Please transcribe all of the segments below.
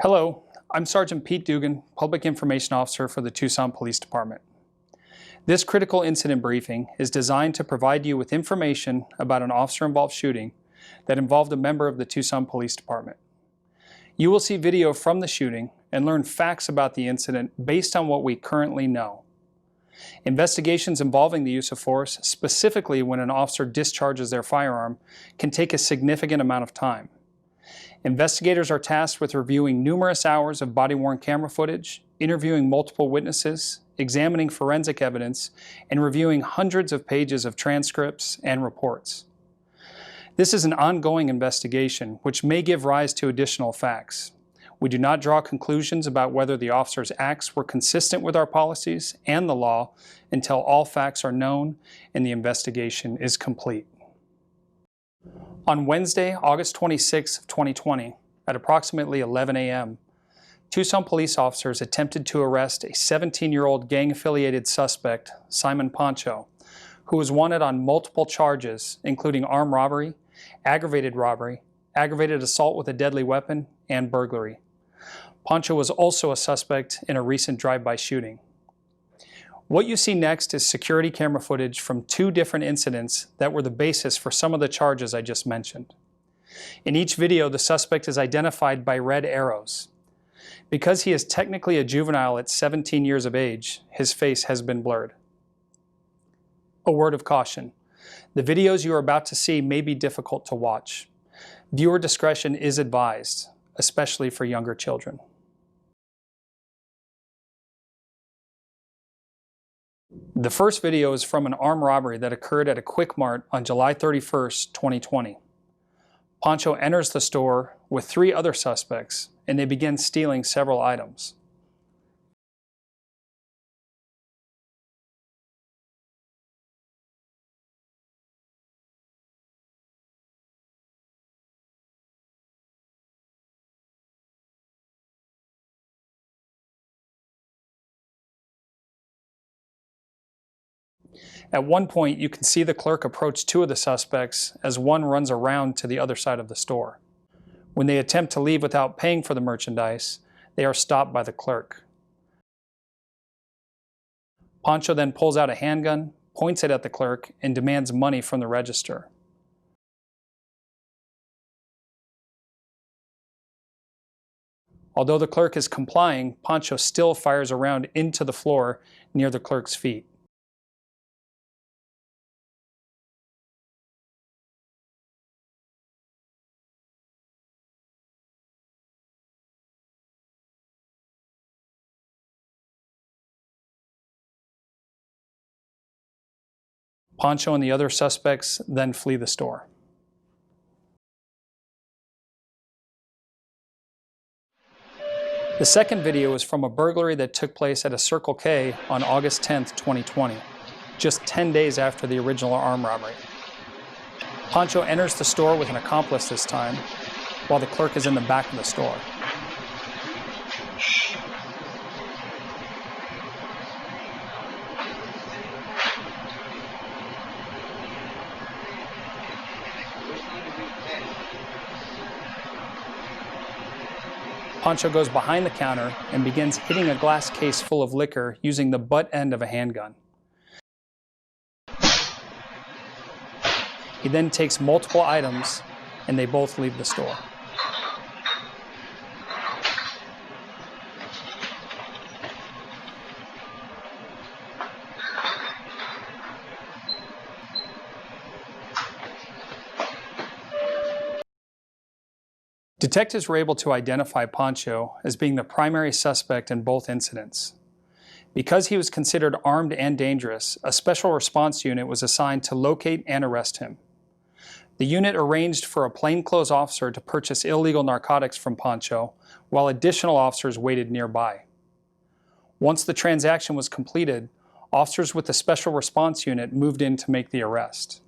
Hello, I'm Sergeant Pete Dugan, Public Information Officer for the Tucson Police Department. This critical incident briefing is designed to provide you with information about an officer-involved shooting that involved a member of the Tucson Police Department. You will see video from the shooting and learn facts about the incident based on what we currently know. Investigations involving the use of force, specifically when an officer discharges their firearm, can take a significant amount of time. Investigators are tasked with reviewing numerous hours of body-worn camera footage, interviewing multiple witnesses, examining forensic evidence, and reviewing hundreds of pages of transcripts and reports. This is an ongoing investigation which may give rise to additional facts. We do not draw conclusions about whether the officer's acts were consistent with our policies and the law until all facts are known and the investigation is complete. On Wednesday, August 26, 2020, at approximately 11 a.m., Tucson police officers attempted to arrest a 17-year-old gang-affiliated suspect, Simon Pancho, who was wanted on multiple charges, including armed robbery, aggravated assault with a deadly weapon, and burglary. Pancho was also a suspect in a recent drive-by shooting. What you see next is security camera footage from two different incidents that were the basis for some of the charges I just mentioned. In each video, the suspect is identified by red arrows. Because he is technically a juvenile at 17 years of age, his face has been blurred. A word of caution. The videos you are about to see may be difficult to watch. Viewer discretion is advised, especially for younger children. The first video is from an armed robbery that occurred at a Quick Mart on July 31st, 2020. Pancho enters the store with three other suspects, and they begin stealing several items. At one point, you can see the clerk approach two of the suspects as one runs around to the other side of the store. When they attempt to leave without paying for the merchandise, they are stopped by the clerk. Pancho then pulls out a handgun, points it at the clerk, and demands money from the register. Although the clerk is complying, Pancho still fires a round into the floor near the clerk's feet. Pancho and the other suspects then flee the store. The second video is from a burglary that took place at a Circle K on August 10th, 2020, just 10 days after the original armed robbery. Pancho enters the store with an accomplice this time, while the clerk is in the back of the store. Pancho goes behind the counter and begins hitting a glass case full of liquor using the butt end of a handgun. He then takes multiple items and they both leave the store. Detectives were able to identify Pancho as being the primary suspect in both incidents. Because he was considered armed and dangerous, a special response unit was assigned to locate and arrest him. The unit arranged for a plainclothes officer to purchase illegal narcotics from Pancho, while additional officers waited nearby. Once the transaction was completed, officers with the special response unit moved in to make the arrest.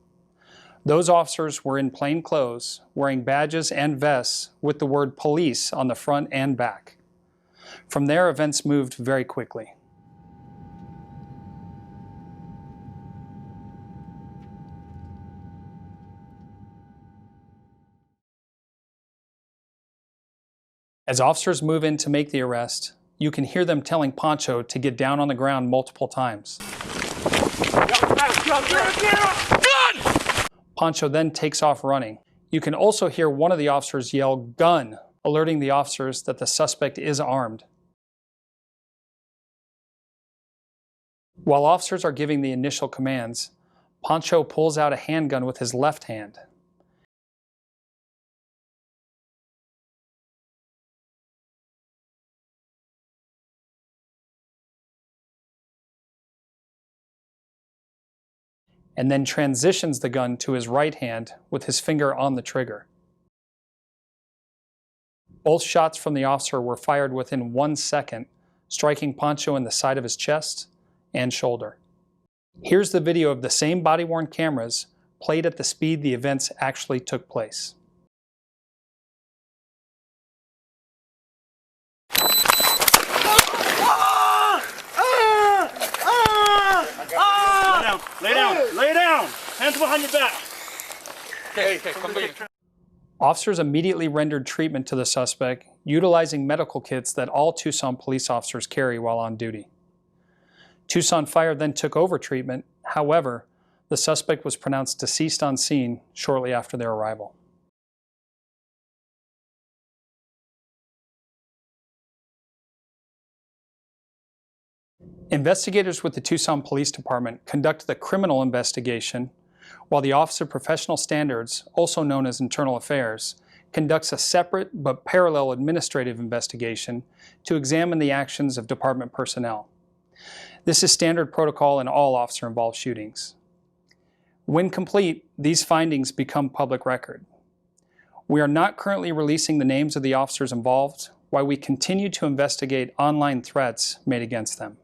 Those officers were in plain clothes, wearing badges and vests with the word police on the front and back. From there, events moved very quickly. As officers move in to make the arrest, you can hear them telling Pancho to get down on the ground multiple times. Pancho then takes off running. You can also hear one of the officers yell, "Gun," alerting the officers that the suspect is armed. While officers are giving the initial commands, Pancho pulls out a handgun with his left hand. And then transitions the gun to his right hand with his finger on the trigger. Both shots from the officer were fired within 1 second, striking Pancho in the side of his chest and shoulder. Here's the video of the same body-worn cameras played at the speed the events actually took place. Lay down, lay down, hands behind your back. Okay, come back. Officers immediately rendered treatment to the suspect, utilizing medical kits that all Tucson police officers carry while on duty. Tucson Fire then took over treatment. However, the suspect was pronounced deceased on scene shortly after their arrival. Investigators with the Tucson Police Department conduct the criminal investigation, while the Office of Professional Standards, also known as Internal Affairs, conducts a separate but parallel administrative investigation to examine the actions of department personnel. This is standard protocol in all officer-involved shootings. When complete, these findings become public record. We are not currently releasing the names of the officers involved, while we continue to investigate online threats made against them.